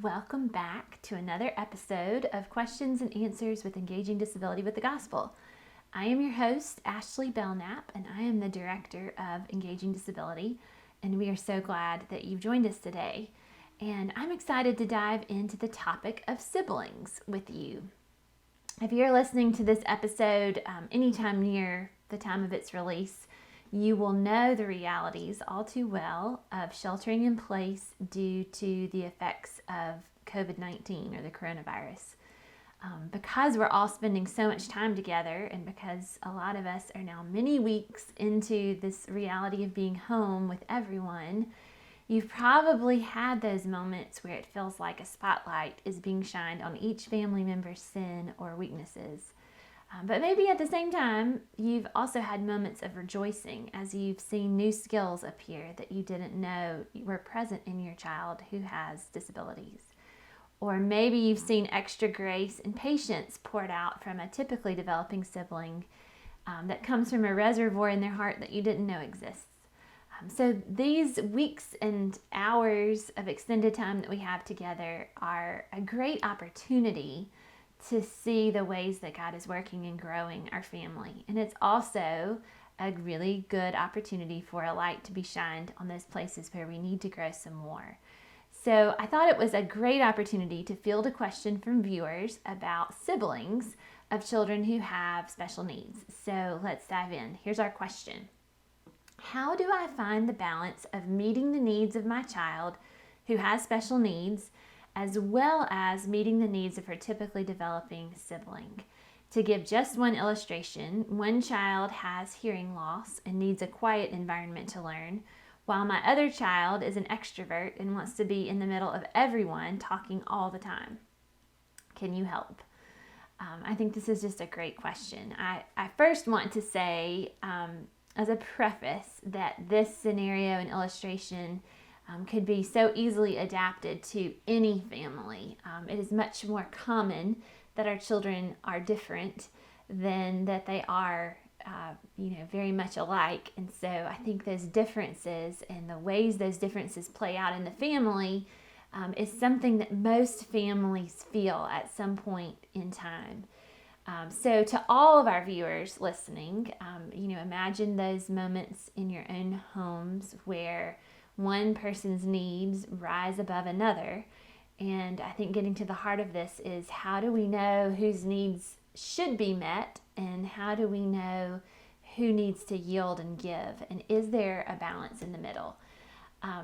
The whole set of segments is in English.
welcome back to another episode of Questions and Answers with Engaging Disability with the Gospel. I am your host, Ashley Belknap, and I am the Director of Engaging Disability, and we are so glad that you've joined us today. And I'm excited to dive into the topic of siblings with you. If you're listening to this episode anytime near the time of its release, you will know the realities all too well of sheltering in place due to the effects of COVID-19 or the coronavirus. Because we're all spending so much time together, and because a lot of us are now many weeks into this reality of being home with everyone, you've probably had those moments where it feels like a spotlight is being shined on each family member's sin or weaknesses. But maybe at the same time, you've also had moments of rejoicing as you've seen new skills appear that you didn't know were present in your child who has disabilities. Or maybe you've seen extra grace and patience poured out from a typically developing sibling that comes from a reservoir in their heart that you didn't know exists. So these weeks and hours of extended time that we have together are a great opportunity to see the ways that God is working and growing our family. And it's also a really good opportunity for a light to be shined on those places where we need to grow some more. So I thought it was a great opportunity to field a question from viewers about siblings of children who have special needs. So let's dive in. Here's our question. How do I find the balance of meeting the needs of my child who has special needs as well as meeting the needs of her typically developing sibling? To give just one illustration, one child has hearing loss and needs a quiet environment to learn, while my other child is an extrovert and wants to be in the middle of everyone talking all the time. Can you help? I think this is just a great question. I first want to say, as a preface, that this scenario and illustration could be so easily adapted to any family. It is much more common that our children are different than that they are, very much alike. And so I think those differences and the ways those differences play out in the family is something that most families feel at some point in time. So to all of our viewers listening, imagine those moments in your own homes where one person's needs rise above another. And I think getting to the heart of this is, how do we know whose needs should be met, and how do we know who needs to yield and give? And is there a balance in the middle?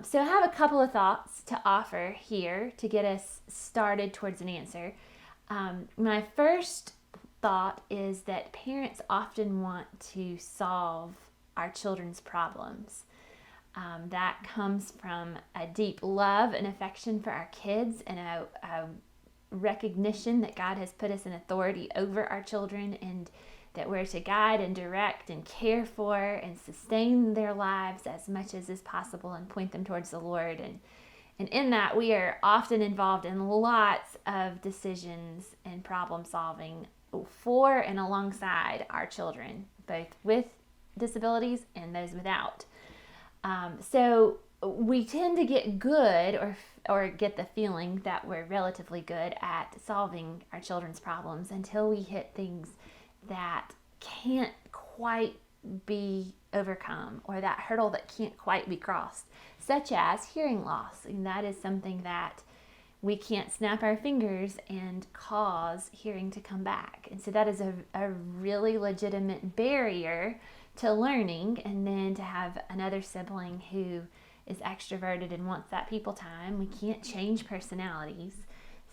So I have a couple of thoughts to offer here to get us started towards an answer. My first thought is that parents often want to solve our children's problems. That comes from a deep love and affection for our kids, and a recognition that God has put us in authority over our children, and that we're to guide and direct and care for and sustain their lives as much as is possible and point them towards the Lord. And in that, we are often involved in lots of decisions and problem solving for and alongside our children, both with disabilities and those without. So we tend to get good or get the feeling that we're relatively good at solving our children's problems until we hit things that can't quite be overcome, or that hurdle that can't quite be crossed, such as hearing loss. And that is something that we can't snap our fingers and cause hearing to come back. And so that is a really legitimate barrier to learning. And then to have another sibling who is extroverted and wants that people time, we can't change personalities.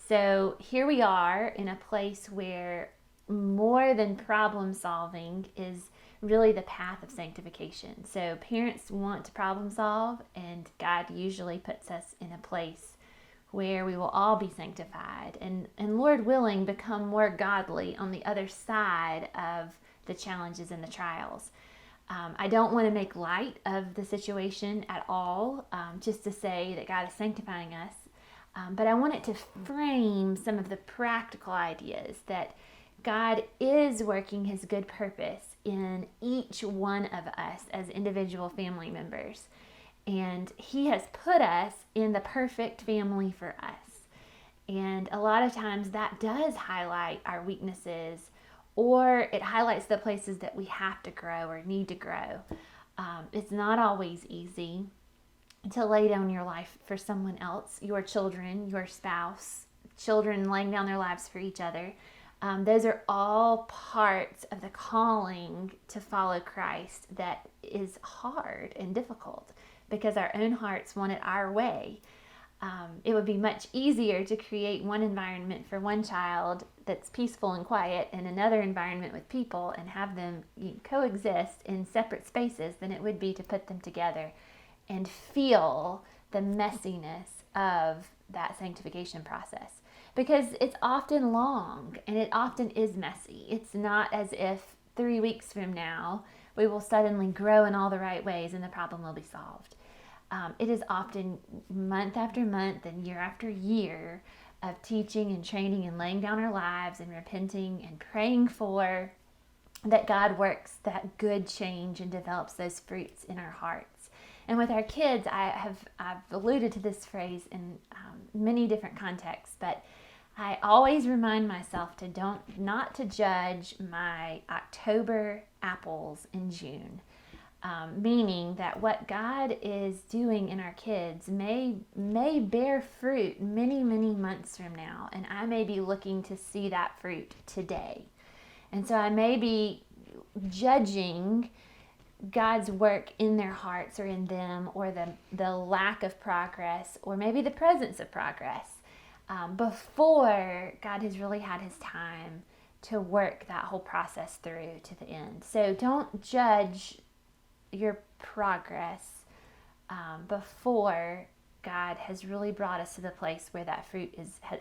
So here we are in a place where more than problem solving is really the path of sanctification. So parents want to problem solve, and God usually puts us in a place where we will all be sanctified and Lord willing, become more godly on the other side of the challenges and the trials. I don't want to make light of the situation at all, just to say that God is sanctifying us, but I want it to frame some of the practical ideas that God is working His good purpose in each one of us as individual family members. And He has put us in the perfect family for us. And a lot of times that does highlight our weaknesses, or it highlights the places that we have to grow or need to grow. It's not always easy to lay down your life for someone else, your children, your spouse, children laying down their lives for each other. Those are all parts of the calling to follow Christ that is hard and difficult because our own hearts want it our way. It would be much easier to create one environment for one child that's peaceful and quiet and another environment with people and have them coexist in separate spaces than it would be to put them together and feel the messiness of that sanctification process. Because it's often long and it often is messy. It's not as if 3 weeks from now we will suddenly grow in all the right ways and the problem will be solved. It is often month after month and year after year of teaching and training and laying down our lives and repenting and praying for that God works that good change and develops those fruits in our hearts. And with our kids, I've alluded to this phrase in many different contexts, but I always remind myself not to judge my October apples in June. Meaning that what God is doing in our kids may bear fruit many, many months from now, and I may be looking to see that fruit today. And so I may be judging God's work in their hearts or in them, or the lack of progress, or maybe the presence of progress, before God has really had his time to work that whole process through to the end. So don't judge your progress before God has really brought us to the place where that fruit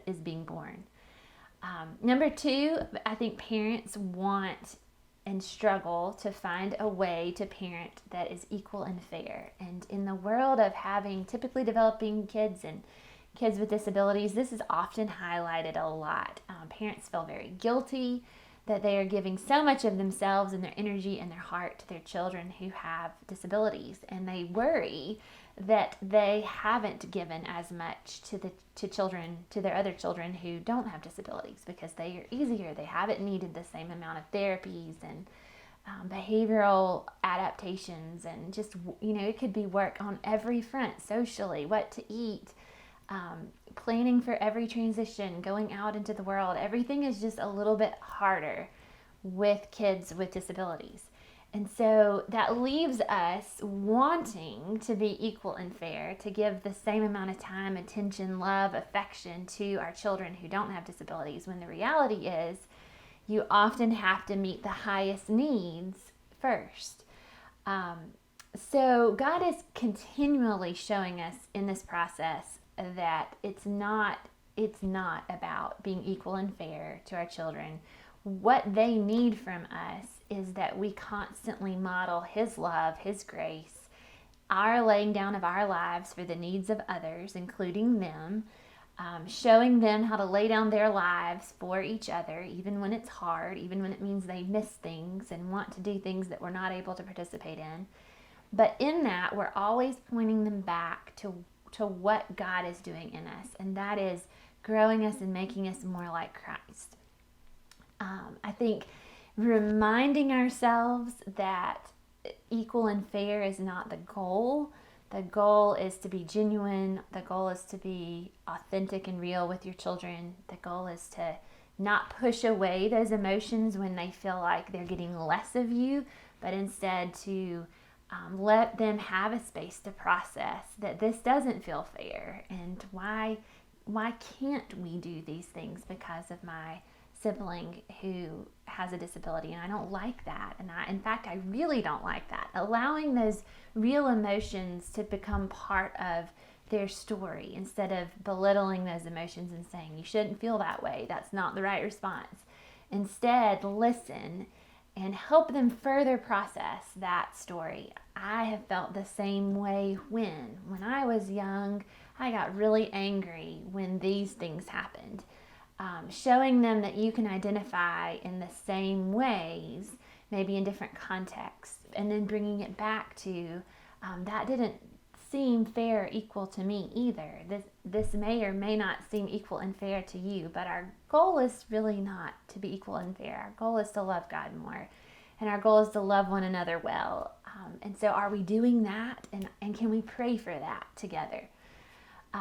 is being born. Number 2, I think parents want and struggle to find a way to parent that is equal and fair. And in the world of having typically developing kids and kids with disabilities, this is often highlighted a lot. Parents feel very guilty that they are giving so much of themselves and their energy and their heart to their children who have disabilities, and they worry that they haven't given as much to their other children who don't have disabilities because they are easier. They haven't needed the same amount of therapies and behavioral adaptations, and just it could be work on every front socially, what to eat, planning for every transition, going out into the world. Everything is just a little bit harder with kids with disabilities. And so that leaves us wanting to be equal and fair, to give the same amount of time, attention, love, affection to our children who don't have disabilities, when the reality is you often have to meet the highest needs first. So God is continually showing us in this process that it's not about being equal and fair to our children. What they need from us is that we constantly model his love, his grace, our laying down of our lives for the needs of others, including them, showing them how to lay down their lives for each other, even when it's hard, even when it means they miss things and want to do things that we're not able to participate in. But in that, we're always pointing them back to what God is doing in us, and that is growing us and making us more like Christ. I think reminding ourselves that equal and fair is not the goal. The goal is to be genuine. The goal is to be authentic and real with your children. The goal is to not push away those emotions when they feel like they're getting less of you, but instead to let them have a space to process that this doesn't feel fair, and why can't we do these things because of my sibling who has a disability, and I don't like that, and in fact I really don't like that. Allowing those real emotions to become part of their story instead of belittling those emotions and saying you shouldn't feel that way, that's not the right response. Instead, listen and help them further process that story. I have felt the same way when I was young. I got really angry when these things happened. Showing them that you can identify in the same ways, maybe in different contexts, and then bringing it back to that didn't seem fair or equal to me either. This may or may not seem equal and fair to you, but our goal is really not to be equal and fair. Our goal is to love God more, and our goal is to love one another well. And so are we doing that? And can we pray for that together?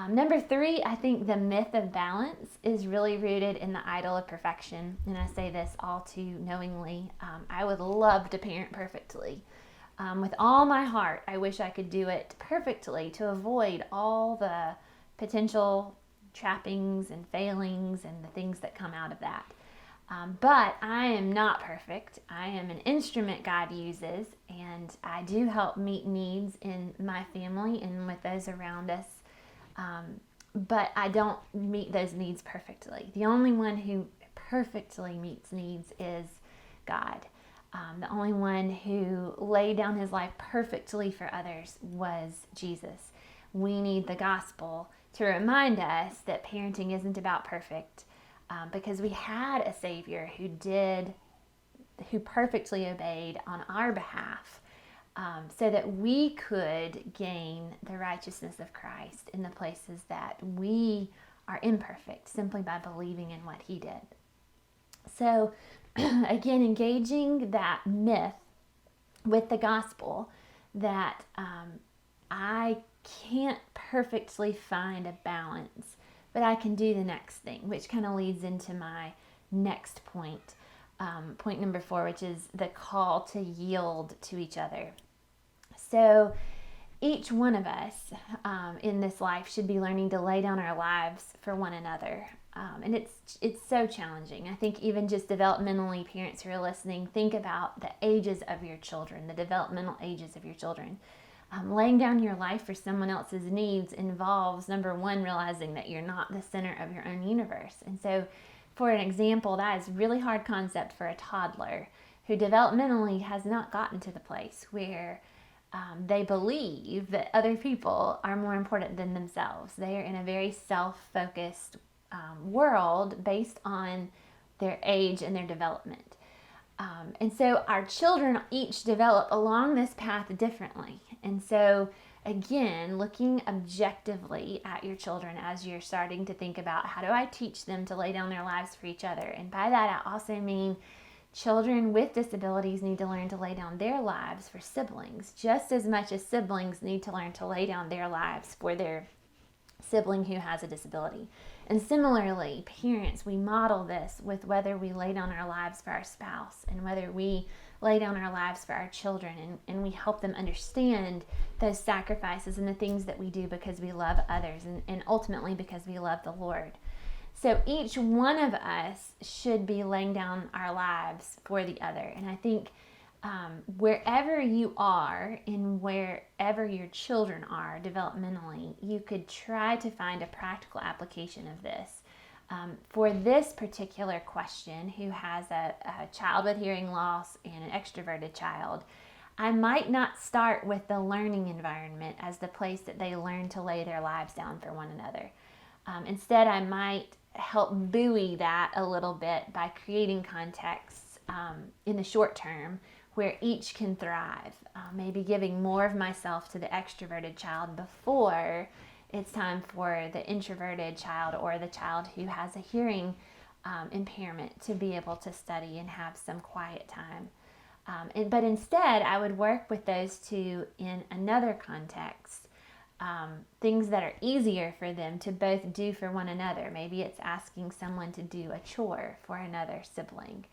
Number 3, I think the myth of balance is really rooted in the idol of perfection. And I say this all too knowingly. I would love to parent perfectly. With all my heart, I wish I could do it perfectly to avoid all the potential trappings and failings and the things that come out of that. But I am not perfect. I am an instrument God uses, and I do help meet needs in my family and with those around us. But I don't meet those needs perfectly. The only one who perfectly meets needs is God. The only one who laid down his life perfectly for others was Jesus. We need the gospel to remind us that parenting isn't about perfect, because we had a Savior who perfectly obeyed on our behalf, so that we could gain the righteousness of Christ in the places that we are imperfect, simply by believing in what he did. So again, engaging that myth with the gospel that I can't perfectly find a balance, but I can do the next thing, which kind of leads into my next point, point number 4, which is the call to yield to each other. So each one of us in this life should be learning to lay down our lives for one another. And it's so challenging. I think even just developmentally, parents who are listening, think about the ages of your children, the developmental ages of your children. Laying down your life for someone else's needs involves, number 1, realizing that you're not the center of your own universe. And so, for an example, that is a really hard concept for a toddler who developmentally has not gotten to the place where they believe that other people are more important than themselves. They are in a very self-focused world based on their age and their development. And so our children each develop along this path differently. And so again, looking objectively at your children as you're starting to think about, how do I teach them to lay down their lives for each other? And by that, I also mean children with disabilities need to learn to lay down their lives for siblings, just as much as siblings need to learn to lay down their lives for their sibling who has a disability. And similarly, parents, we model this with whether we lay down our lives for our spouse and whether we lay down our lives for our children, and we help them understand those sacrifices and the things that we do because we love others and ultimately because we love the Lord. So each one of us should be laying down our lives for the other. And I think wherever you are and wherever your children are developmentally, you could try to find a practical application of this. For this particular question, who has a child with hearing loss and an extroverted child, I might not start with the learning environment as the place that they learn to lay their lives down for one another. Instead, I might help buoy that a little bit by creating contexts in the short term where each can thrive, maybe giving more of myself to the extroverted child before it's time for the introverted child or the child who has a hearing impairment to be able to study and have some quiet time. But instead, I would work with those two in another context, things that are easier for them to both do for one another. Maybe it's asking someone to do a chore for another sibling,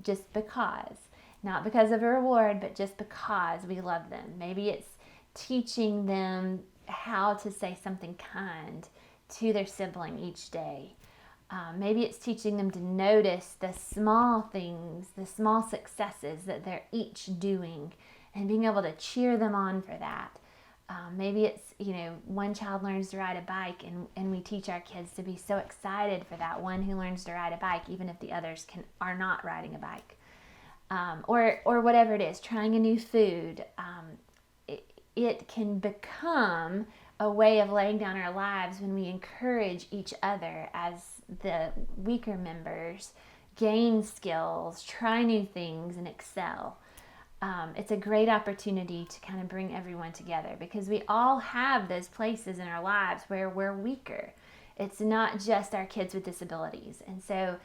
just because. Not because of a reward, but just because we love them. Maybe it's teaching them how to say something kind to their sibling each day. Maybe it's teaching them to notice the small things, the small successes that they're each doing and being able to cheer them on for that. Maybe it's, one child learns to ride a bike and we teach our kids to be so excited for that one who learns to ride a bike, even if the others are not riding a bike. Or whatever it is, trying a new food. It can become a way of laying down our lives when we encourage each other as the weaker members gain skills, try new things, and excel. it's a great opportunity to kind of bring everyone together, because we all have those places in our lives where we're weaker. It's not just our kids with disabilities. And so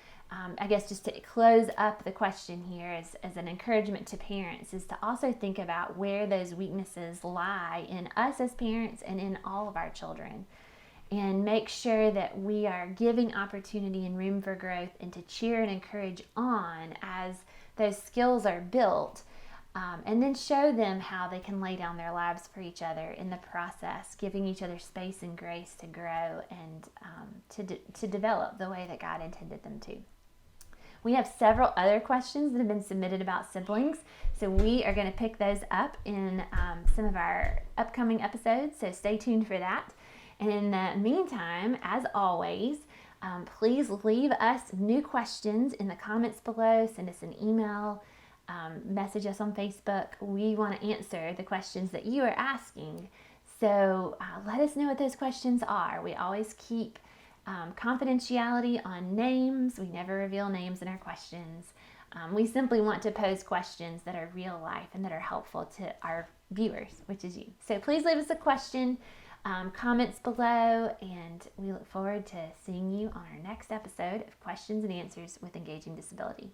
I guess just to close up the question here as an encouragement to parents is to also think about where those weaknesses lie in us as parents and in all of our children. And make sure that we are giving opportunity and room for growth, and to cheer and encourage on as those skills are built. And then show them how they can lay down their lives for each other in the process, giving each other space and grace to grow and to develop the way that God intended them to. We have several other questions that have been submitted about siblings, so we are going to pick those up in some of our upcoming episodes, so stay tuned for that. And in the meantime, as always, please leave us new questions in the comments below. Send us an email, message us on Facebook. We want to answer the questions that you are asking. So let us know what those questions are. We always keep confidentiality on names. We never reveal names in our questions. We simply want to pose questions that are real life and that are helpful to our viewers, which is you. So please leave us a question, comments below, and we look forward to seeing you on our next episode of Questions and Answers with Engaging Disability.